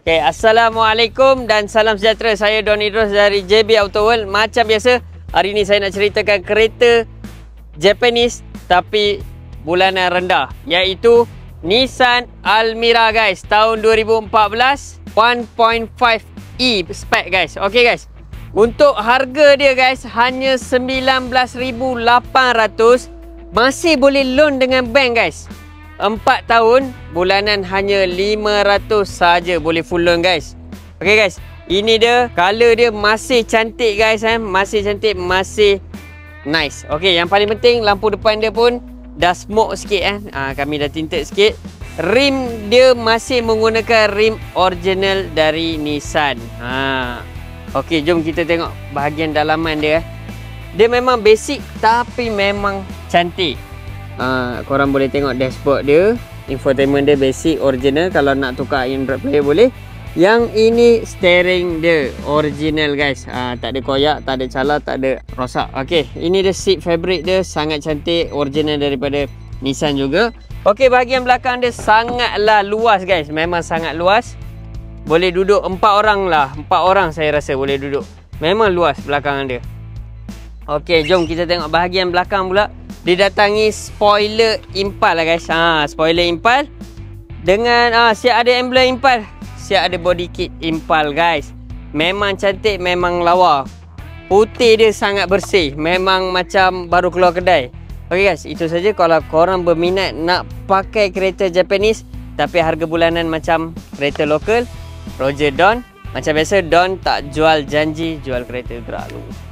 Okay, Assalamualaikum dan salam sejahtera. Saya Don Idros dari JB Auto World. Macam biasa, hari ni saya nak ceritakan kereta Japanese tapi bulanan rendah, iaitu Nissan Almera guys. Tahun 2014, 1.5e spec guys. Okay guys, untuk harga dia guys hanya 19,800. Masih boleh loan dengan bank guys. 4 tahun, bulanan hanya 500 saja boleh full loan guys. Okay guys, ini dia, color dia masih cantik guys, masih cantik, masih nice. Okay, yang paling penting lampu depan dia pun dah smoke sikit kami dah tinted sikit. Rim dia masih menggunakan rim original dari Nissan. Okay, jom kita tengok bahagian dalaman dia. Dia memang basic tapi memang cantik. Korang boleh tengok dashboard dia. Infotainment dia basic original. Kalau nak tukar Android player boleh. Yang ini steering dia original guys. Tak ada koyak, tak ada cala, tak ada rosak. Okay, ini dia seat fabric dia sangat cantik, original daripada Nissan juga. Okay, bahagian belakang dia sangatlah luas guys. Memang sangat luas. Boleh duduk 4 orang lah. 4 orang saya rasa boleh duduk. Memang luas belakang dia. Okay, jom kita tengok bahagian belakang pula. Didatangi spoiler impal lah guys. Spoiler impal dengan siap ada emblem impal, siap ada body kit impal guys. Memang cantik, memang lawa. Putih dia sangat bersih, memang macam baru keluar kedai. Okay guys, itu saja. Kalau korang berminat nak pakai kereta Japanese tapi harga bulanan macam kereta lokal, Roger Don. Macam biasa, Don tak jual janji jual kereta gerak dulu.